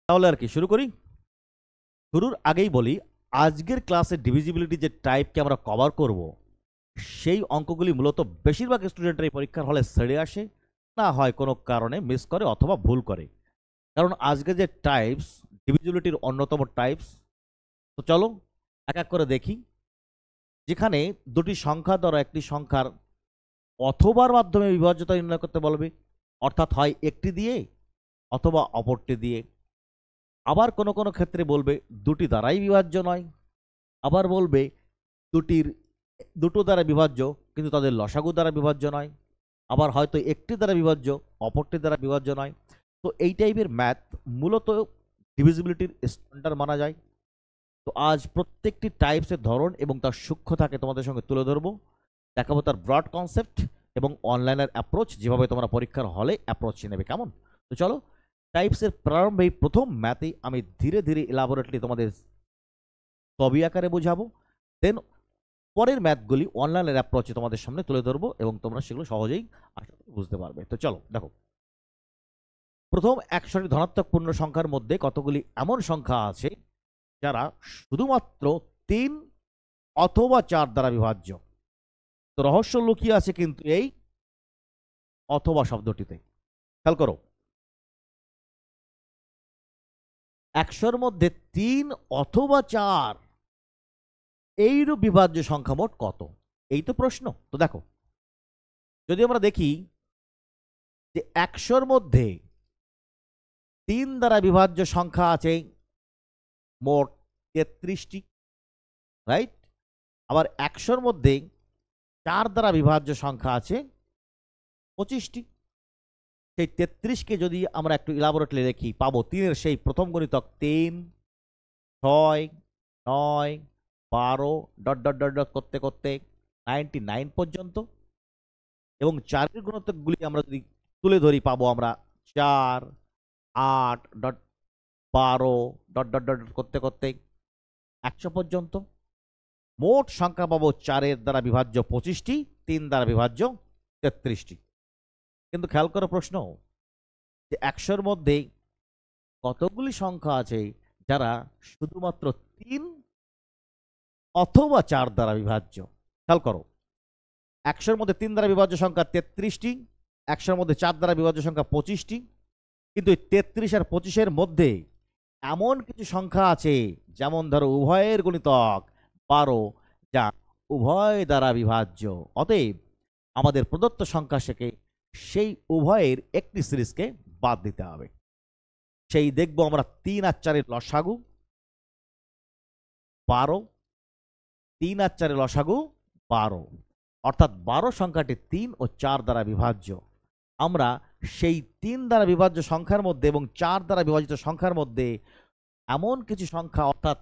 তাহলে আর কি শুরু করি। শুরুর আগেই বলি, আজকের ক্লাসে ডিভিজিবিলিটি যে টাইপকে আমরা কভার করব, সেই অঙ্কগুলি মূলত বেশিরভাগ স্টুডেন্টরা এই পরীক্ষার হলে ছেড়ে আসে, না হয় কোনো কারণে মিস করে অথবা ভুল করে। কারণ আজকে যে টাইপস, ডিভিজিবিলিটির অন্যতম টাইপস। তো চলো এক এক করে দেখি। যেখানে দুটি সংখ্যা দ্বারা একটি সংখ্যার অথবার মাধ্যমে বিভাজ্যতা নির্ণয় করতে বলবে, অর্থাৎ হয় একটি দিয়ে অথবা অপরটি দিয়ে। আবার কোনো কোনো ক্ষেত্রে বলবে দুটি দ্বারাই বিভাজ্য নয়, আবার বলবে দুটো দ্বারা বিভাজ্য কিন্তু তাদের লসাগু দ্বারা বিভাজ্য নয়, আবার হয়তো একটি দ্বারা বিভাজ্য অপরটি দ্বারা বিভাজ্য নয়। তো এই টাইপের ম্যাথ মূলত ডিভিজিবিলিটির স্ট্যান্ডার্ড মানা যায়। তো আজ প্রত্যেকটি টাইপসের ধরন এবং তার সূক্ষ্ম থাকে তোমাদের সঙ্গে তুলে ধরবো, দেখাবো তার ব্রড কনসেপ্ট এবং অনলাইনের অ্যাপ্রোচ, যেভাবে তোমরা পরীক্ষার হলে অ্যাপ্রোচ নেবে কেমন। তো চলো, টাইপসের প্রারম্ভেই প্রথম ম্যাথে আমি ধীরে ধীরে ইলাবোরেটলি তোমাদের ছবি আকারে বোঝাবো, দেন পরের ম্যাথগুলি অনলাইনের অ্যাপ্রোচে তোমাদের সামনে তুলে ধরবো এবং তোমরা সেগুলো সহজেই আশা করি বুঝতে পারবে। তো চলো দেখো, প্রথম 100টি ধনাত্মক পূর্ণ সংখ্যার মধ্যে কতগুলি এমন সংখ্যা আছে যারা শুধুমাত্র 3 অথবা 4 দ্বারা বিভাজ্য। তো রহস্য লুকিয়ে আছে কিন্তু এই অথবা শব্দটিতে। খেয়াল করো, 100-র মধ্যে 3 অথবা 4 এইরূপ বিভাজ্য সংখ্যা মোট কত? এই তো প্রশ্ন। তো দেখো, যদি আমরা দেখি যে 100-র মধ্যে 3 দ্বারা বিভাজ্য সংখ্যা আছে মোট 33টি, রাইট? আবার 100-র মধ্যে 4 দ্বারা বিভাজ্য সংখ্যা আছে 25টি। সেই 33কে যদি আমরা একটু ইলাবোরেটলি দেখি, পাবো 3-এর সেই প্রথম গণিতক 3, 6, 9, 12 ডট ডট ডট ডট করতে করতে 99 পর্যন্ত। এবং 4-এর গুণিতকগুলি আমরা যদি তুলে ধরি, পাবো আমরা 4, 8 ডট 12 ডট ডট ডট করতে করতে 100 পর্যন্ত। মোট সংখ্যা পাবো 4-এর দ্বারা বিভাজ্য 25টি, 3 দ্বারা বিভাজ্য 33টি। কিন্তু খেয়াল করো প্রশ্ন, যে 100-র মধ্যে কতগুলি সংখ্যা আছে যারা শুধুমাত্র 3 অথবা 4 দ্বারা বিভাজ্য। খেয়াল করো, 100-র মধ্যে 3 দ্বারা বিভাজ্য সংখ্যা 33টি, 100-র মধ্যে 4 দ্বারা বিভাজ্য সংখ্যা 25টি। কিন্তু 33 আর 25-এর মধ্যে এমন কিছু সংখ্যা আছে, যেমন ধরো উভয়ের গুণিতক 12, যা উভয় দ্বারা বিভাজ্য। অতএব আমাদের প্রদত্ত সংখ্যা থেকে সেই উভয়ের একটি সিরিজকে বাদ দিতে হবে। সেই দেখবো আমরা 3 আর 4-এর লসাগু 12, 3 আর 4-এর লসাগু 12, অর্থাৎ 12 সংখ্যাটি 3 ও 4 দ্বারা বিভাজ্য। আমরা সেই 3 দ্বারা বিভাজ্য সংখ্যার মধ্যে এবং 4 দ্বারা বিভাজিত সংখ্যার মধ্যে এমন কিছু সংখ্যা, অর্থাৎ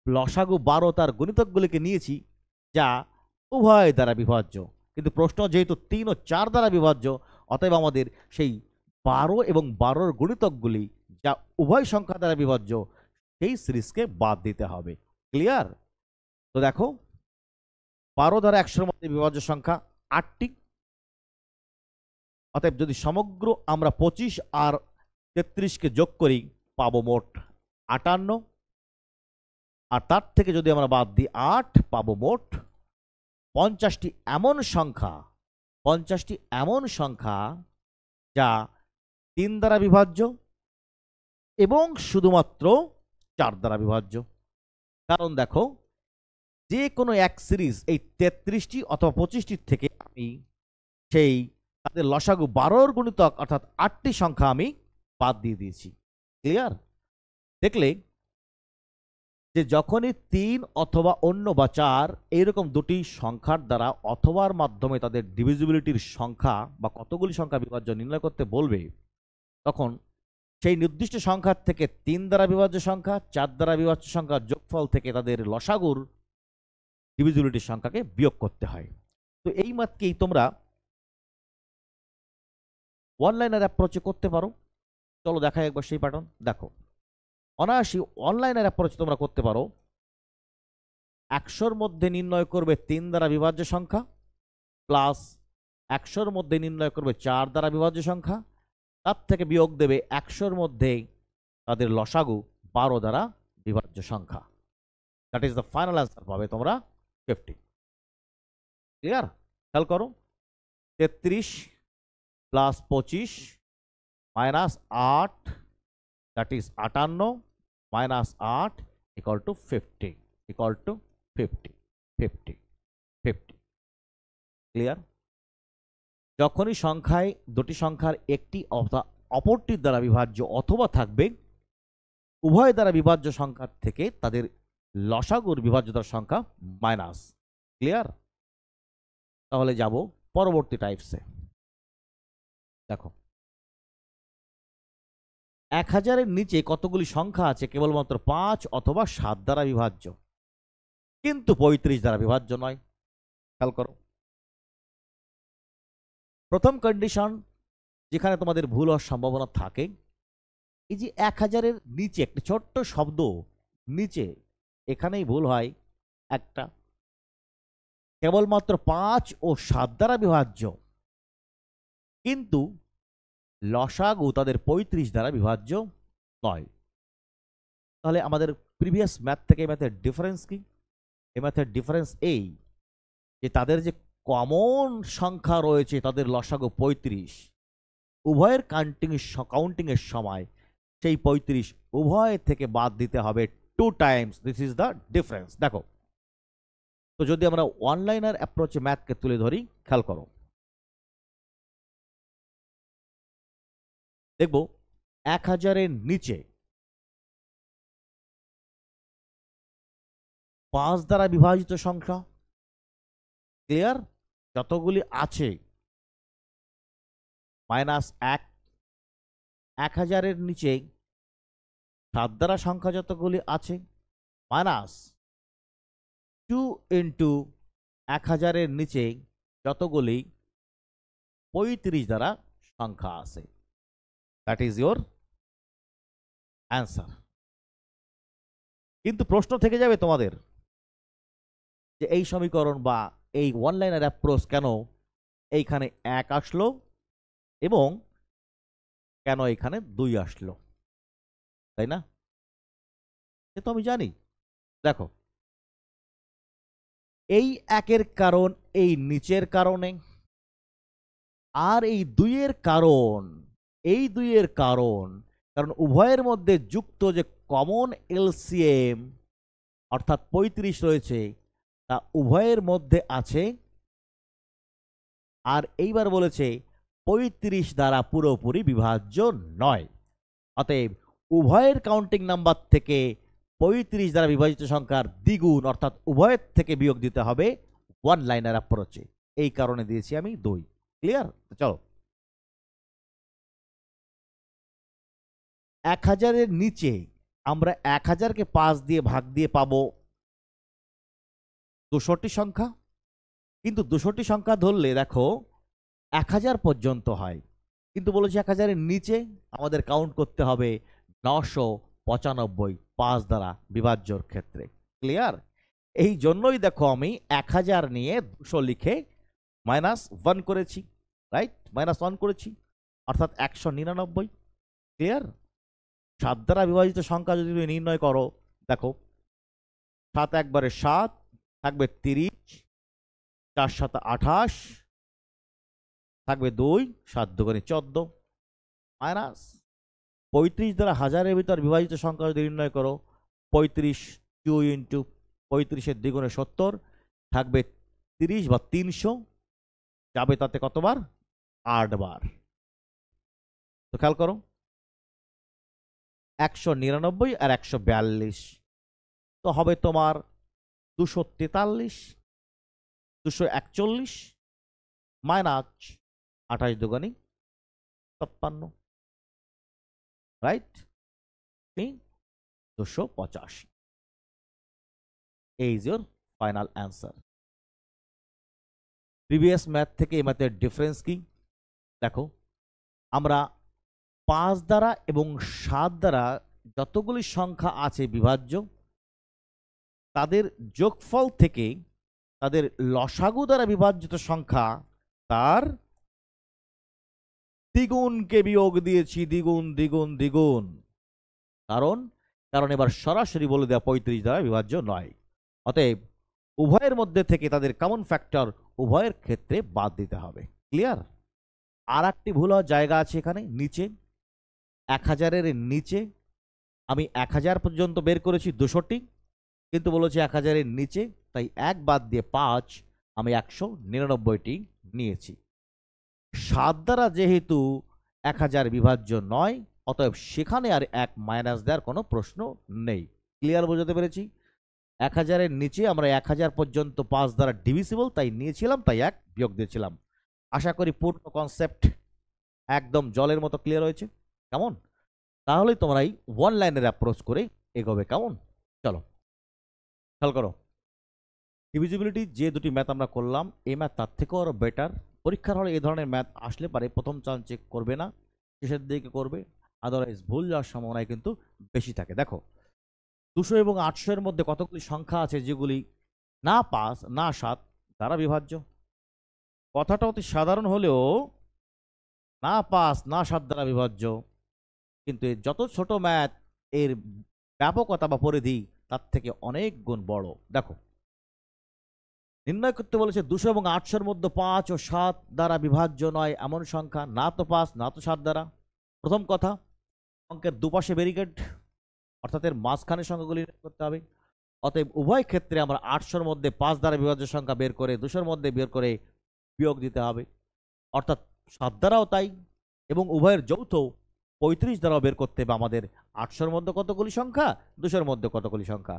লসাগু 12 তার গুণিতকগুলিকে নিয়েছি যা উভয় দ্বারা বিভাজ্য। কিন্তু প্রশ্ন যেহেতু 3 ও 4 দ্বারা বিভাজ্য, অতএব আমাদের সেই 12 এবং 12-র গুণিতকগুলি যা উভয় সংখ্যা দ্বারা বিভাজ্য, সেই সিরিজকে বাদ দিতে হবে। ক্লিয়ার? তো দেখো, 12 দ্বারা 100-র মধ্যে বিভাজ্য সংখ্যা 8টি। অতএব যদি সমগ্র আমরা 25 আর 33কে যোগ করি, পাবো মোট 58। আর তার থেকে যদি আমরা বাদ দিই 8, পাবো মোট 50টি এমন সংখ্যা, 50টি এমন সংখ্যা যা 3 দ্বারা বিভাজ্য এবং শুধুমাত্র 4 দ্বারা বিভাজ্য। কারণ দেখো, যে কোনো এক সিরিজ এই 33টি অথবা 25টির থেকে আমি সেই তাদের লসাগু 12-র গুণিতক অর্থাৎ 8টি সংখ্যা আমি বাদ দিয়ে দিয়েছি। ক্লিয়ার? দেখলে যে যখনই 3 অথবা অন্য বা 4 এইরকম দুটি সংখ্যার দ্বারা অথবার মাধ্যমে তাদের ডিভিজিবিলিটির সংখ্যা বা কতগুলি সংখ্যা বিভাজ্য নির্ণয় করতে বলবে, তখন সেই নির্দিষ্ট সংখ্যার থেকে 3 দ্বারা বিভাজ্য সংখ্যা, 4 দ্বারা বিভাজ্য সংখ্যার যোগফল থেকে তাদের লসাগুর ডিভিজিবিলিটির সংখ্যাকে বিয়োগ করতে হয়। তো এই ম্যাথকেই তোমরা অনলাইনের অ্যাপ্রোচে করতে পারো। চলো দেখাই একবার সেই প্যাটার্ন। দেখো, অনায়াসই অনলাইনের অ্যাপ্রোচে তোমরা করতে পারো। 100-র মধ্যে নির্ণয় করবে 3 দ্বারা বিভাজ্য সংখ্যা, প্লাস 100-র মধ্যে নির্ণয় করবে 4 দ্বারা বিভাজ্য সংখ্যা, তার থেকে বিয়োগ দেবে 100-র মধ্যে তাদের লসাগু 12 দ্বারা বিভাজ্য সংখ্যা। That is the final answer, পাবে তোমরা 50। ক্লিয়ার? খেয়াল করো, 33 plus 25 minus 8, that is 58 minus 8 equal to 50, equal to 50, 50, 50। Clear? যখনই সংখ্যায় দুটি সংখ্যার একটি অপরটির দ্বারা বিভাজ্য অথবা থাকবে, উভয় দ্বারা বিভাজ্য সংখ্যা থেকে তাদের লসাগুর বিভাজ্যতার সংখ্যা মাইনাস। ক্লিয়ার? তাহলে যাব পরবর্তী টাইপসে। দেখো, 1000-এর নিচে কতগুলি সংখ্যা আছে কেবলমাত্র 5 অথবা 7 দ্বারা বিভাজ্য, কিন্তু 35 দ্বারা বিভাজ্য নয়। খেয়াল করো, প্রথম কন্ডিশন যেখানে তোমাদের ভুল হওয়ার সম্ভাবনা থাকে, এই যে 1000-এর নিচে একটা ছোট্ট শব্দ নিচে, এখানেই ভুল হয় একটা, কেবলমাত্র 5 ও 7 দ্বারা বিভাজ্য, কিন্তু লসাগু তাদের 35 দ্বারা বিভাজ্য নয়। তাহলে আমাদের প্রিভিয়াস ম্যাথ থেকে এই ম্যাথের ডিফারেন্স কি? এই ম্যাথের ডিফারেন্স এই যে তাদের যে কমন সংখ্যা রয়েছে তাদের লসাগু 35, উভয়ের কাউন্টিংয়ের সময় সেই 35 উভয় থেকে বাদ দিতে হবে 2 Times. This is the difference. দেখো, তো যদি আমরা অনলাইনার অ্যাপ্রোচে ম্যাথকে তুলে ধরি, খেয়াল করো, দেখব 1000-এর নিচে 5 দ্বারা বিভাজিত সংখ্যা, ক্লিয়ার, যতগুলি আছে, মাইনাস 1। 1000-এর নিচে 7 দ্বারা সংখ্যা যতগুলি আছে, মাইনাস 2 ইন্টু 1000-এর নিচে যতগুলি 35 দ্বারা সংখ্যা আছে। That is your answer. কিন্তু প্রশ্ন থেকে যাবে তোমাদের যে এই সমীকরণ বা এই ওয়ান লাইনার অ্যাপ্রোচ কেন এইখানে 1 আসলো এবং কেন এখানে 2 আসলো, তাই না? সে তো আমি জানি। দেখো, এই 1-এর কারণ এই নিচের কারণে, আর এই 2-এর কারণ এই 2-এর কারণ, কারণ উভয়ের মধ্যে যুক্ত যে কমন এলসিএম অর্থাৎ 35 রয়েছে, তা উভয়ের মধ্যে আছে। আর এইবার বলেছে 35 দ্বারা পুরোপুরি বিভাজ্য নয়, অতএব উভয়ের কাউন্টিং নাম্বার থেকে 35 দ্বারা বিভাজিত সংখ্যার দ্বিগুণ অর্থাৎ উভয়ের থেকে বিয়োগ দিতে হবে ওয়ান লাইনার অ্যাপ্রোচে। এই কারণে দিয়েছি আমি 2। ক্লিয়ার? চলো, 1000-এর নিচে আমরা 1000-কে 5 দিয়ে ভাগ দিয়ে পাবো 200টি সংখ্যা, কিন্তু 200টি সংখ্যা ধরলে দেখো 1000 পর্যন্ত হয়, কিন্তু বলেছি 1000-এর নিচে আমাদের কাউন্ট করতে হবে 995 5 দ্বারা বিভাজ্যর ক্ষেত্রে। ক্লিয়ার? এই জন্যই দেখো আমি 1000 নিয়ে 200 লিখে -1 করেছি, রাইট? -1 করেছি, অর্থাৎ 199। ক্লিয়ার? 7 দ্বারা বিভাজিত সংখ্যা যদি তুমি নির্ণয় করো, দেখো 7 একবারে 7 থাকবে 30, 4 7 28 থাকবে 2, 7 দুগুণে 14, মাইনাস 35 দ্বারা 1000-এর ভিতর বিভাজিত সংখ্যা যদি নির্ণয় করো, 35 2 ইন্টু 35-এর দ্বিগুণে 70 থাকবে 30 বা 300, যাবে তাতে কতবার? 8 বার। তো খেয়াল করো, 199 আর 142, তো হবে তোমার 243, 241 মাইনাস 28 দুগুণে 56, রাইট? 285। এই is your final answer. Previous math থেকে এই ম্যাথের ডিফারেন্স কি? দেখো, আমরা 5 দ্বারা এবং 7 দ্বারা যতগুলি সংখ্যা আছে বিভাজ্য, তাদের যোগফল থেকে তাদের লসাগু দ্বারা বিভাজিত সংখ্যা তার দ্বিগুণকে বিয়োগ দিয়েছি, দ্বিগুণ দ্বিগুণ দ্বিগুণ। কারণ কারণ এবার সরাসরি বলে দেওয়া 35 দ্বারা বিভাজ্য নয়। অতএব উভয়ের মধ্যে থেকে তাদের কমন ফ্যাক্টর উভয়ের ক্ষেত্রে বাদ দিতে হবে। ক্লিয়ার? আর একটি ভুল হওয়ার জায়গা আছে এখানে নিচে, 1000-এর নিচে আমি 1000 পর্যন্ত বের করেছি 200টি, কিন্তু বলেছি 1000-এর নিচে, তাই 1 বাদ দিয়ে 5 আমি 199টি নিয়েছি। 7 দ্বারা যেহেতু 1000 বিভাজ্য নয়, অতএব সেখানে আর 1 মাইনাস দেওয়ার কোনো প্রশ্ন নেই। ক্লিয়ার বোঝাতে পেরেছি? 1000-এর নিচে আমরা 1000 পর্যন্ত 5 দ্বারা ডিভিজিবল তাই নিয়েছিলাম, তাই 1 বিয়োগ দিয়েছিলাম। আশা করি পূর্ণ কনসেপ্ট একদম জলের মতো ক্লিয়ার হয়েছে। কেমন? তাহলেই তোমরা এই ওয়ান লাইনের অ্যাপ্রোচ করে এগোবে। কেমন? চলো খেয়াল করো, ডিভিজিবিলিটি যে দুটি ম্যাথ আমরা করলাম, এই ম্যাথ তার থেকেও আরো বেটার। পরীক্ষার হলে এই ধরনের ম্যাথ আসলে পারে প্রথম চান্স চেক করবে না, শেষের দিকে করবে, আদারওয়াইজ ভুল যাওয়ার সম্ভাবনা কিন্তু বেশি থাকে। দেখো 200 এবং 800 এর মধ্যে কতগুলি সংখ্যা আছে যেগুলি না 5 না 7 দ্বারা বিভাজ্য। কথাটা অতি সাধারণ হলেও না 5 না 7 দ্বারা বিভাজ্য, কিন্তু এর যত ছোট ম্যাথ এর ব্যাপকতা বা পরিধি তার থেকে অনেক গুণ বড়। দেখো নির্ণয় করতে বলেছে 200 এবং 800-এর মধ্যে 5 ও 7 দ্বারা বিভাজ্য নয় এমন সংখ্যা, না তো 5 না তো 7 দ্বারা। প্রথম কথা, অঙ্কের দুপাশে ব্যারিকেড, অর্থাৎ এর মাঝখানে সংখ্যাগুলি নির্ণয় করতে হবে। অতএব উভয় ক্ষেত্রে আমরা 800-এর মধ্যে 5 দ্বারা বিভাজ্য সংখ্যা বের করে 200-এর মধ্যে বের করে বিয়োগ দিতে হবে, অর্থাৎ 7 দ্বারাও তাই, এবং উভয়ের যৌথ 35 দ্বারাও বের করতে হবে আমাদের 800-এর মধ্যে কতগুলি সংখ্যা, 200-এর মধ্যে কতগুলি সংখ্যা।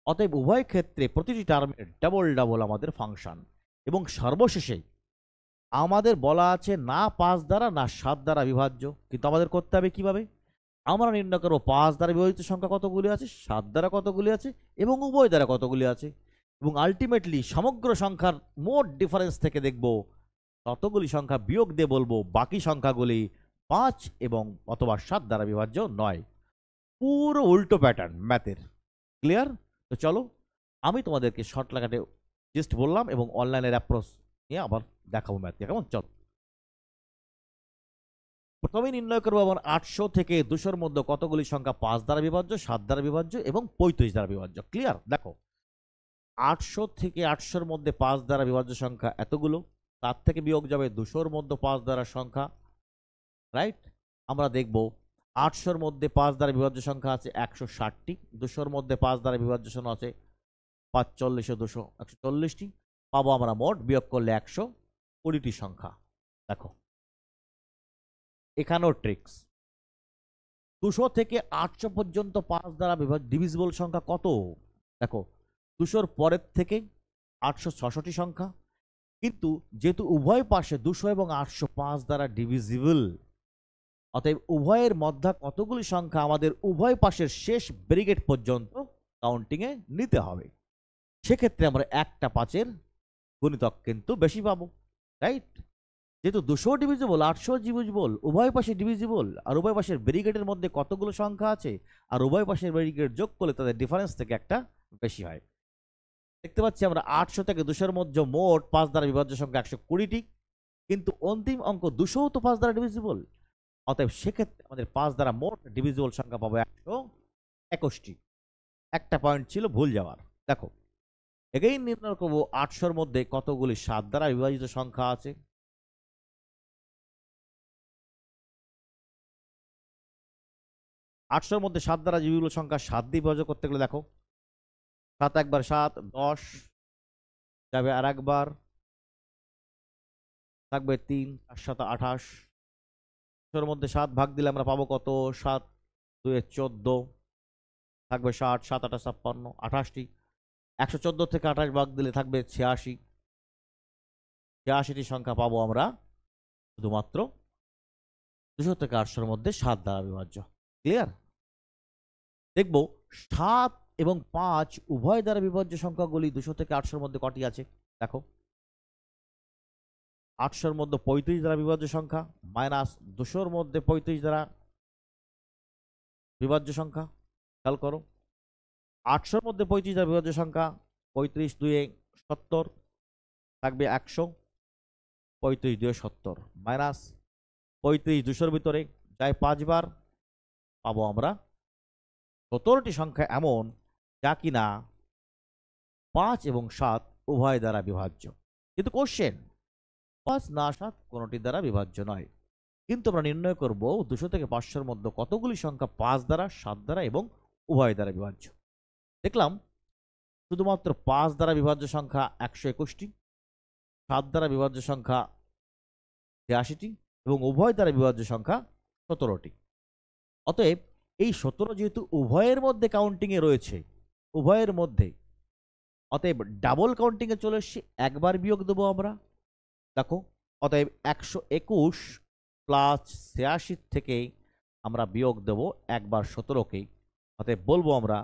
অতএব উভয় ক্ষেত্রে প্রতিটি টার্মের ডাবল ডাবল আমাদের ফাংশন। এবং সর্বশেষে আমাদের বলা আছে না 5 দ্বারা না 7 দ্বারা বিভাজ্য, কিন্তু আমাদের করতে হবে কিভাবে? আমরা নির্ণয় করবো 5 দ্বারা বিভাজিত সংখ্যা কতগুলি আছে, 7 দ্বারা কতগুলি আছে, এবং উভয় দ্বারা কতগুলি আছে, এবং আলটিমেটলি সমগ্র সংখ্যার মোট ডিফারেন্স থেকে দেখব ততগুলি সংখ্যা বিয়োগ দিয়ে বলবো বাকি সংখ্যাগুলি 5 এবং অথবা 7 দ্বারা বিভাজ্য নয়। পুরো উল্টো প্যাটার্ন ম্যাথের। ক্লিয়ার? তো চলো আমি তোমাদেরকে শর্ট লাগাতে জাস্ট বললাম এবং অনলাইনের অ্যাপ্রোচ নিয়ে আবার দেখাবো ম্যাথ। কেমন? চলো প্রথমে নির্ণয় করবো আমার 800 থেকে 200-এর মধ্যে কতগুলি সংখ্যা 5 দ্বারা বিভাজ্য, 7 দ্বারা বিভাজ্য এবং 35 দ্বারা বিভাজ্য। ক্লিয়ার? দেখো 800 থেকে 800-এর মধ্যে 5 দ্বারা বিভাজ্য সংখ্যা এতগুলো, তার থেকে বিয়োগ যাবে 200-এর মধ্যে 5 দ্বারা সংখ্যা, রাইট? আমরা দেখব 800-এর মধ্যে 5 দ্বারা বিভাজ্য সংখ্যা আছে 160টি, 200-এর মধ্যে 5 দ্বারা বিভাজ্য সংখ্যা আছে 45 ও 200 140টি, পাবো আমরা মোট বিয়োগ করলে 120টি সংখ্যা। দেখো এখানেও ট্রিক্স, 200 থেকে 800 পর্যন্ত 5 দ্বারা ডিভিজিবল সংখ্যা কত? দেখো 200-র পরের থেকে 866টি সংখ্যা, কিন্তু যেহেতু উভয় পাশে 200 এবং 800 5 দ্বারা ডিভিজিবল, অতএব উভয়ের মধ্যে কতগুলি সংখ্যা আমাদের উভয় পাশের শেষ ব্রিগেড পর্যন্ত কাউন্টিংয়ে নিতে হবে। সেক্ষেত্রে আমরা একটা 5-এর গুণিতক কিন্তু বেশি পাবো, রাইট? যেহেতু 200 ডিভিজিবল 800 ডিভিজিবল, উভয় পাশে ডিভিজিবল, আর উভয় পাশের ব্যারিকেডের মধ্যে কতগুলো সংখ্যা আছে আর উভয় পাশের ব্যারিকেড যোগ করলে তাদের ডিফারেন্স থেকে একটা বেশি হয়। দেখতে পাচ্ছি আমরা 800 থেকে 200-এর মধ্যে মোট 5 দ্বারা বিভাজ্য সংখ্যা 120টি, কিন্তু অন্তিম অঙ্ক 200 তো 5 দ্বারা ডিভিজিবল, অতএব সেক্ষেত্রে আমাদের 5 দ্বারা মোট ডিভিজিবল সংখ্যা পাবো 121টি। একটা পয়েন্ট ছিল ভুল যাওয়ার। দেখো এগেইন নির্ণয় করবো 800-এর মধ্যে কতগুলি 7 দ্বারা বিভাজিত সংখ্যা আছে। 800-এর মধ্যে 7 দ্বারা ডিভিজিবল সংখ্যা 7 দিয়ে বিভাজ্য করতে গেলে দেখো 7 একবার 7 10 যাবে, আর একবার থাকবে 3 আর 7 28, 800-এর মধ্যে 7 ভাগ দিলে আমরা পাবো কত? 7 2 14, থাকবে 60 7 8 56 28টি। 114 থেকে 28 ভাগ দিলে থাকবে 86, 86টি সংখ্যা পাবো আমরা শুধুমাত্র 200 থেকে 800-এর মধ্যে 7 দ্বারা বিভাজ্য। ক্লিয়ার? দেখবো 7 এবং 5 উভয় দ্বারা বিভাজ্য সংখ্যাগুলি 200 থেকে 800-এর মধ্যে কটি আছে। দেখো 800-এর মধ্যে 35 দ্বারা বিভাজ্য সংখ্যা মাইনাস 200-এর মধ্যে 35 দ্বারা বিভাজ্য সংখ্যা। খেয়াল করো 800-এর মধ্যে 35 দ্বারা বিভাজ্য সংখ্যা 35 2 70, থাকবে 100, 35 2 70 মাইনাস 35 200-এর ভিতরে যায় 5 বার, পাবো আমরা 17টি সংখ্যা এমন যা কিনা 5 এবং 7 উভয় দ্বারা বিভাজ্য। কিন্তু কোশ্চেন 5 না 7 কোনোটি দ্বারা বিভাজ্য নয়। কিন্তু আমরা নির্ণয় করব 200 থেকে 500-র মধ্যে কতগুলি সংখ্যা 5 দ্বারা, 7 দ্বারা এবং উভয় দ্বারা বিভাজ্য। দেখলাম শুধুমাত্র 5 দ্বারা বিভাজ্য সংখ্যা 121টি, 7 দ্বারা বিভাজ্য সংখ্যা 82টি এবং উভয় দ্বারা বিভাজ্য সংখ্যা 17টি। অতএব এই 17 যেহেতু উভয়ের মধ্যে কাউন্টিংয়ে রয়েছে, উভয়ের মধ্যে, অতএব ডাবল কাউন্টিংয়ে চলে এসেছি, একবার বিয়োগ দেবো আমরা। দেখো, অতএব 121 প্লাস 86 থেকে আমরা বিয়োগ দেব একবার 17কে। অতএব বলবো আমরা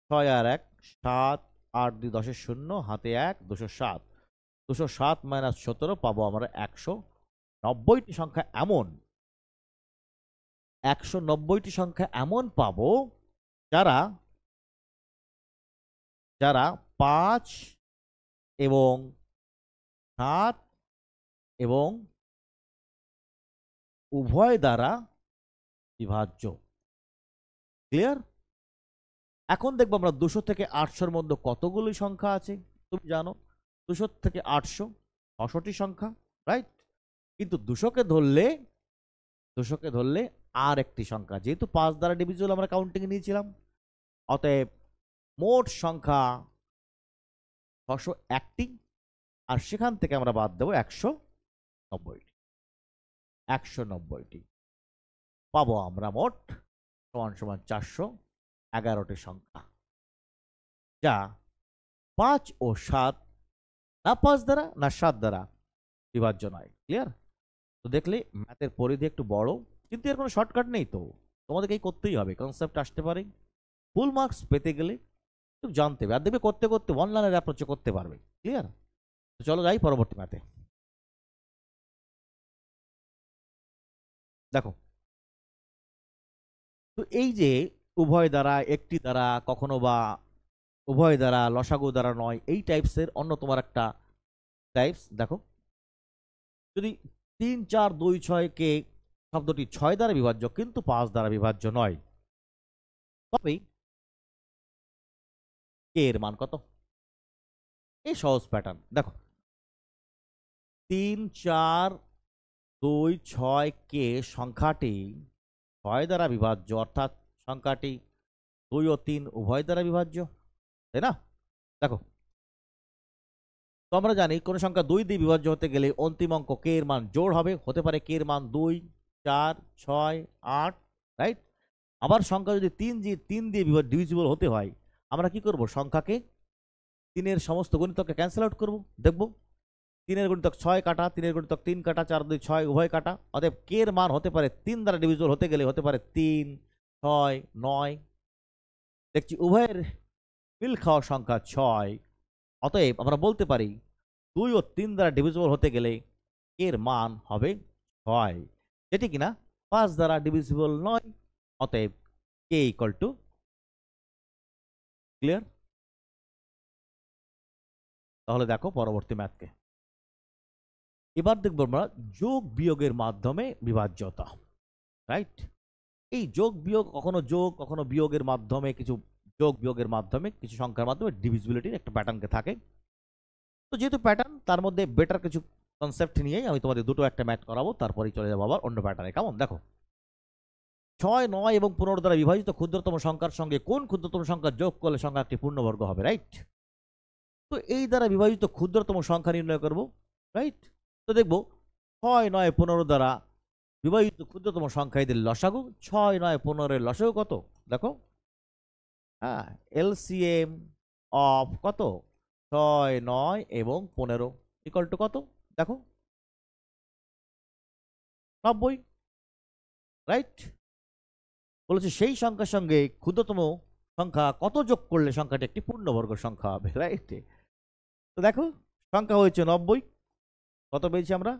6 আর 1 7, 8 2 10 0, হাতে 1 207। 207 মাইনাস 17 পাবো আমরা 190টি সংখ্যা এমন, 190টি সংখ্যা এমন পাবো যারা যারা 5 এবং 7 এবং উভয় দ্বারা বিভাজ্য। ক্লিয়ার? এখন দেখবো আমরা 200 থেকে 800-র মধ্যে কতগুলি সংখ্যা আছে। তুমি জানো 200 থেকে 800 6টি সংখ্যা, রাইট? কিন্তু 200কে ধরলে আর একটি সংখ্যা, যেহেতু 5 দ্বারা ডিভিজিবল আমরা কাউন্টিং নিয়েছিলাম, অতএব মোট সংখ্যা 601টি, আর সেখান থেকে আমরা বাদ দেবো 190টি। 190টি পাবো আমরা মোট সমান সমান 411টি সংখ্যা, যা 5 ও 7 না 5 দ্বারা না 7 দ্বারা বিভাজ্য নয়। ক্লিয়ার? তো দেখলে ম্যাথের পরিধি একটু বড়, কিন্তু এর কোনো শর্টকাট নেই। তো তোমাদেরকে এই করতেই হবে, কনসেপ্ট আসতে পারে। ফুল মার্কস পেতে গেলে তুমি জানতে হবে, আর দেখবে করতে করতে অনলাইনের অ্যাপ্রোচে করতে পারবে। ক্লিয়ার? তো চলো যাই পরবর্তী ম্যাথে। দেখো, তো এই যে উভয় দ্বারা, একটি দ্বারা, কখনো বা উভয় দ্বারা, লসাগু দ্বারা নয়, এই টাইপসের অন্য তোমার একটা টাইপস। দেখো, যদি 3 4 2 6 কে শব্দটি 6 দ্বারা বিভাজ্য কিন্তু 5 দ্বারা বিভাজ্য নয়, তবে কে এর মান কত? এই সহজ প্যাটার্ন। দেখো, 3 4 2 6 কে সংখ্যাটি 6 দ্বারা বিভাজ্য, অর্থাৎ সংখ্যাটি 2 ও 3 উভয় দ্বারা বিভাজ্য, তাই না? দেখো, তো আমরা জানি কোন সংখ্যা 2 দিয়ে বিভাজ্য হতে গেলে অন্তিম অঙ্ক কে এর মান জোড় হবে, হতে পারে কে এর মান 2 4 6 8, রাইট? আবার সংখ্যা যদি 3 দিয়ে ডিভিজিবল হতে হয়, আমরা কি করব? সংখ্যাকে 3 এর সমস্ত গুণিতককে ক্যান্সেল আউট করব। দেখব 3 এর গুণিতক 6 কাটা, 3 এর গুণিতক 3 কাটা, 4 2 6 উভয় কাটা। অতএব কে এর মান হতে পারে 3 দ্বারা ডিভিজিবল হতে গেলে হতে পারে 3 6 9। দেখছি উভয়ের মিল খাওয়া সংখ্যা 6, অতএব আমরা বলতে পারি 2 ও 3 দ্বারা ডিভিজিবল হতে গেলে এর মান হবে 6, যেটি কিনা 5 দ্বারা ডিভিজিবল নয়। অতএব কে ইকুয়াল টু, ক্লিয়ার? তাহলে দেখো পরবর্তী ম্যাথকে। এবার দেখবো আমরা যোগ বিয়োগের মাধ্যমে বিভাজ্যতা, রাইট? এই যোগ বিয়োগ, কখনো যোগ কখনো বিয়োগের মাধ্যমে, কিছু যোগ বিয়োগের মাধ্যমে, কিছু সংখ্যার মাধ্যমে ডিভিজিবিলিটির একটা প্যাটার্নকে থাকে। তো যেহেতু প্যাটার্ন, তার মধ্যে বেটার কিছু কনসেপ্ট নিয়েই আমি তোমাদের দুটো একটা ম্যাথ করাবো, তারপরেই চলে যাবো আবার অন্য প্যাটার্নে। কেমন? দেখো, 6 9 এবং 15 দ্বারা বিভাজিত ক্ষুদ্রতম সংখ্যার সঙ্গে কোন ক্ষুদ্রতম সংখ্যা যোগ করলে সংখ্যা একটি পূর্ণবর্গ হবে, রাইট? তো এই দ্বারা বিভাজিত ক্ষুদ্রতম সংখ্যা নির্ণয় করব, রাইট? তো দেখবো 6 9 15 দ্বারা বিভাজিত ক্ষুদ্রতম সংখ্যা, এদের লসাগু 6 9 15 এর লসাগু কত? দেখো, হ্যাঁ, এলসিএম অফ কত? 6 9 এবং 15 ইকুয়াল টু কত? দেখো 90, রাইট? বলেছে সেই সংখ্যার সঙ্গে ক্ষুদ্রতম সংখ্যা কত যোগ করলে সংখ্যাটি একটি পূর্ণবর্গ সংখ্যা হবে, রাইট? তো দেখো, সংখ্যা হয়েছে 90। কত পেয়েছি আমরা?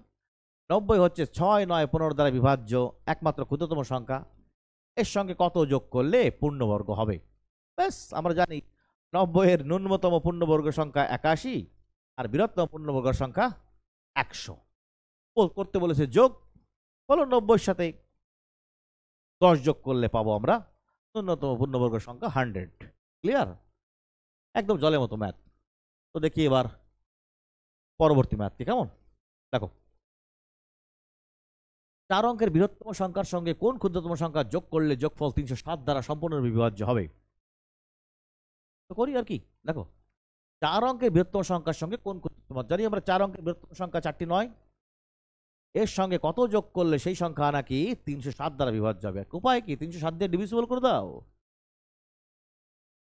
90 হচ্ছে 6 9 15 দ্বারা বিভাজ্য একমাত্র ক্ষুদ্রতম সংখ্যা, এর সঙ্গে কত যোগ করলে পূর্ণবর্গ হবে? ব্যাস, আমরা জানি 90 এর ন্যূনতম পূর্ণবর্গ সংখ্যা 81 আর বৃহত্তম পূর্ণবর্গ সংখ্যা 100। করতে বলেছে যোগ, বলো 90 এর সাথে 10 যোগ করলে পাবো আমরা ন্যূনতম পূর্ণবর্গ সংখ্যা 100। ক্লিয়ার? একদম জলের মতো ম্যাথ। তো দেখি এবার পরবর্তী ম্যাথকে, কেমন? দেখো, 4 অঙ্কের বৃহত্তম সংখ্যার সঙ্গে কোন ক্ষুদ্রতম সংখ্যা যোগ করলে যোগফল 307 দ্বারা সম্পূর্ণরূপে বিভাজ্য হবে? তো করি আর কি। দেখো, 4 অঙ্কের বৃহত্তম সংখ্যার সঙ্গে কোন ক্ষুদ্রতম, জানি আমরা 4 অঙ্কের বৃহত্তম সংখ্যা 4টি নয়, এর সঙ্গে কত যোগ করলে সেই সংখ্যা নাকি 307 দ্বারা বিভাজ্য হবে? উপায় কি? 307 দিয়ে ডিভিজিবল করে দাও।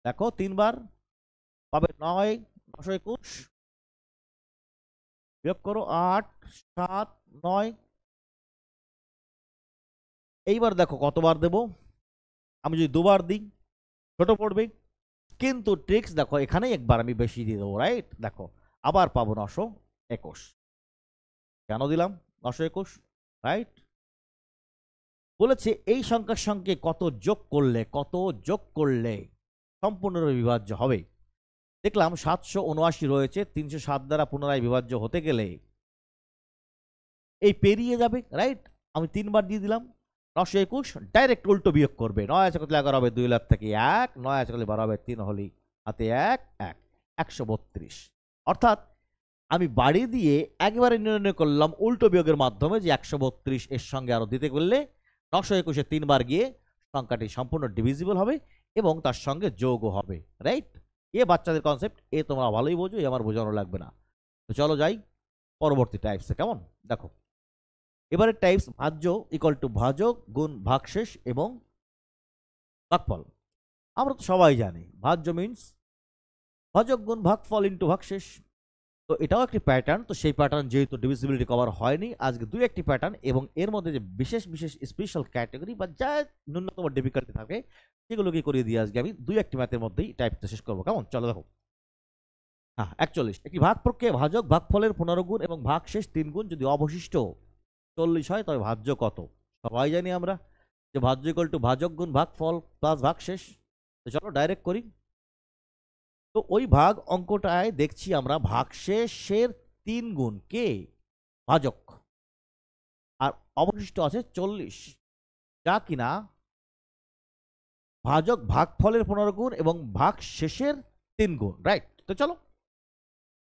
দেখো 3 বার পাবে 9, 921 বিয়োগ করো 8, 7, 9। এইবার দেখো কতবার দেব, আমি যদি দুবার দিই ছোট পড়বে, কিন্তু ট্রিক্স দেখো, এখানে একবার আমি বেশি দিয়ে দেবো, রাইট? দেখো আবার পাবো 921। কেন দিলাম 921? রাইট? বলেছে এই সংখ্যার সঙ্গে কত যোগ করলে সম্পূর্ণরূপে বিভাজ্য হবে। দেখলাম 779 রয়েছে, 307 দ্বারা পুনরায় বিভাজ্য হতে গেলে এই পেরিয়ে যাবে, রাইট? আমি 3 বার দিয়ে দিলাম 921, ডাইরেক্ট উল্টো বিয়োগ করবে। 9 আছে কত 11 হবে 2 লাখ থেকে 1, 9 আছে কত 12 হবে 3 হলি হাতে 1, 1, 132। অর্থাৎ আমি বাড়ি দিয়ে একেবারে নির্ণয় করলাম উল্টো বিয়োগের মাধ্যমে যে 132 এর সঙ্গে আরো দিতে করলে 921-এ 3 বার গিয়ে সংখ্যাটি সম্পূর্ণ ডিভিজিবল হবে এবং তার সঙ্গে যোগও হবে, রাইট? এ বাচ্চাদের কনসেপ্ট, এ তোমরা ভালোই বোঝো, এ আমার বোঝানো লাগবে না। তো চলো যাই পরবর্তী টাইপসে, কেমন? দেখো, এবারে টাইপস ভাজ্য ইকুয়াল টু ভাজক গুণ ভাগশেষ এবং ভাগফল। আমরা তো সবাই জানি ভাজ্য মিন্স ভাজক গুণ ভাগফল ইন্টু ভাগশেষ। তো এটাও একটি প্যাটার্ন। তো সেই প্যাটার্ন যেহেতু ডিভিজিবিলিটি কভার হয়নি, আজকে দুই একটি প্যাটার্ন এবং এর মধ্যে যে বিশেষ বিশেষ স্পেশাল ক্যাটাগরি বা যা ন্যূনতম ডিফিকাল্টি থাকে সেগুলোকে করিয়ে দিয়ে আজকে আমি দুই একটি ম্যাথের মধ্যেই টাইপটা শেষ করবো, কেমন? চলো দেখো। হ্যাঁ, 41 একটি ভাগ প্রক্রিয়া ভাজক ভাগফলের 15 গুণ এবং ভাগশেষ 3 গুণ যদি অবশিষ্ট 40 হয় তবে ভাজ্য কত? সবাই জানি আমরা যে ভাজ্য ইকুয়াল টু ভাজক গুণ ভাগফল প্লাস ভাগশেষ। তো চলো ডাইরেক্ট করি। তো ওই ভাগ অঙ্কটায় দেখছি আমরা ভাগশেষের 3 গুণ কে? ভাজক। আর অবশিষ্ট আছে 40, যা কিনা ভাজক ভাগফলের 15 গুণ এবং ভাগশেষের 3 গুণ, রাইট? তো চলো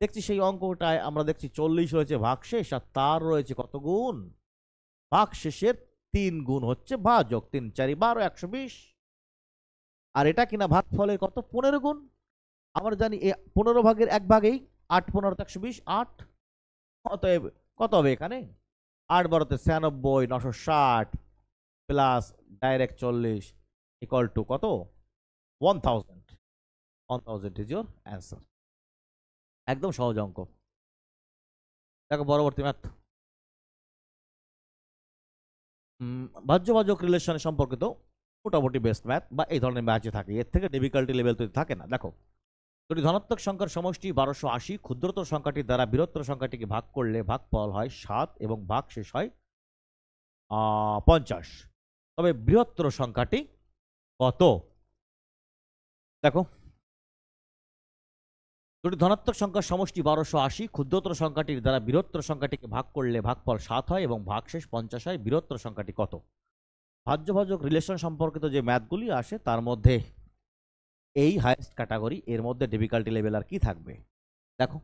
দেখছি সেই অঙ্কটায় আমরা দেখছি 40 রয়েছে ভাগশেষ আর তার রয়েছে কত গুণ? ভাগশেষের 3 গুণ হচ্ছে ভাজক। 3 4 12, 120। আর এটা কিনা ভাগফলের কত? 15 গুণ। আমরা জানি 15 ভাগের 1 ভাগেই 8 15 120, 8। অতএব কত হবে এখানে? 8 12 96, 960 প্লাস ডাইরেক্ট 40 ইকুয়াল টু কত? 1000। 1000 ইজ ইয়োর অ্যান্সার। একদম সহজ অঙ্ক। দেখো পরবর্তী ম্যাথ। ভাজ্য ভাজক রিলেশনের সম্পর্কিত মোটামুটি বেস্ট ম্যাথ বা এই ধরনের ম্যাচে থাকে, এর থেকে ডিফিকাল্টি লেভেল তো থাকে না। দেখো, যদি ধনাত্মক সংখ্যার সমষ্টি 1280 ক্ষুদ্রতর সংখ্যাটির দ্বারা বৃহত্তর সংখ্যাটিকে ভাগ করলে ভাগফল হয় 7 এবং ভাগশেষ হয় 50, তবে বৃহত্তর সংখ্যাটি কত? দেখো, যদি ধনাত্মক সংখ্যার সমষ্টি 1280 ক্ষুদ্রতর সংখ্যাটির দ্বারা বৃহত্তর সংখ্যাটিকে ভাগ করলে ভাগফল 7 হয় এবং ভাগশেষ 50 হয়, বৃহত্তর সংখ্যাটি কত? ভাজ্য ভাজক রিলেশন সম্পর্কিত যে ম্যাথগুলি আসে তার মধ্যে এই হাইয়েস্ট ক্যাটাগরি, এর মধ্যে ডিফিকাল্টি লেভেল আর কি থাকবে? দেখো,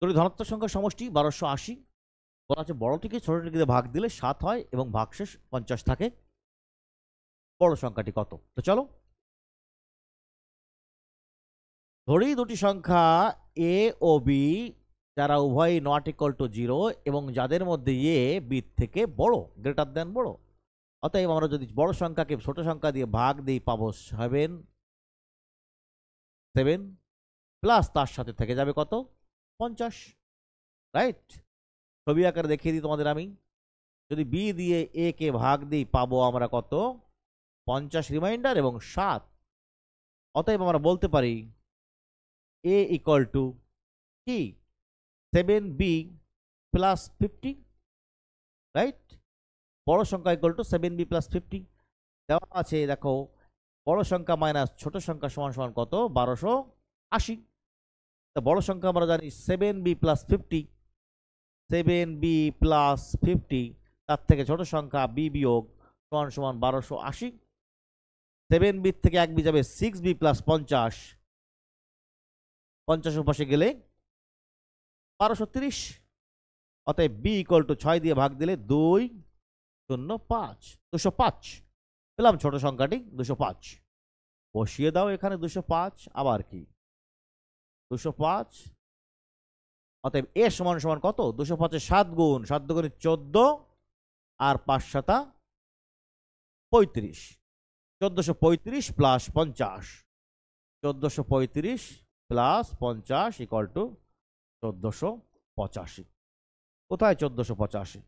যদি ধনাত্মক সংখ্যার সমষ্টি 1280 বলা আছে বড়টিকে ছোটটিকে ভাগ দিলে 7 হয় এবং ভাগশেষ 50 থাকে, বড় সংখ্যাটি কত? তো চলো ধরি দুটি সংখ্যা এ ও বি যারা উভয়ই নট ইকুয়াল টু 0 এবং যাদের মধ্যে এ বি থেকে বড়, গ্রেটার দেন বড়। অতএব আমরা যদি বড় সংখ্যাকে ছোট সংখ্যা দিয়ে ভাগ দিই পাবো 7 প্লাস তার সাথে থেকে যাবে কত? 50, রাইট? ছবি আকারে দেখিয়ে দিই তোমাদের আমি। যদি বি দিয়ে এ কে ভাগ দিই পাবো আমরা কত? 50 রিমাইন্ডার এবং 7। অতএব আমরা বলতে পারি এ ইকুয়াল টু কি? 7b plus 50, right? বড় সংখ্যা ইকুয়াল টু 7b প্লাস 50 দেওয়া আছে। দেখো, বড় সংখ্যা মাইনাস ছোট সংখ্যা সমান সমান কত? 1280। বড় সংখ্যা আমরা জানি 7b প্লাস 50, 7b প্লাস 50, তার থেকে ছোট সংখ্যা b বিয়োগ সমান সমান 1280। 7b থেকে 1b যাবে 6b প্লাস 50, 50 পাশে গেলে 1230। অতএব b ইকুয়াল টু 6 দিয়ে ভাগ দিলে 205, 205 পেলাম ছোট সংখ্যাটি 205। বসিয়ে দাও এখানে 205, আবার কি 205। অতএব এ সমান সমান কত? 205 7 গুণ, 7 গুণে 14 আর 5 7 35, 1435 প্লাস 50, 1435 প্লাস 50 ইকুয়াল টু 1485। কোথায় 1485?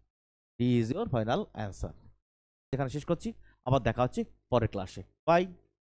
D is your final answer. এখানে শেষ করছি, আবার দেখা হচ্ছে পরের ক্লাসে। বাই।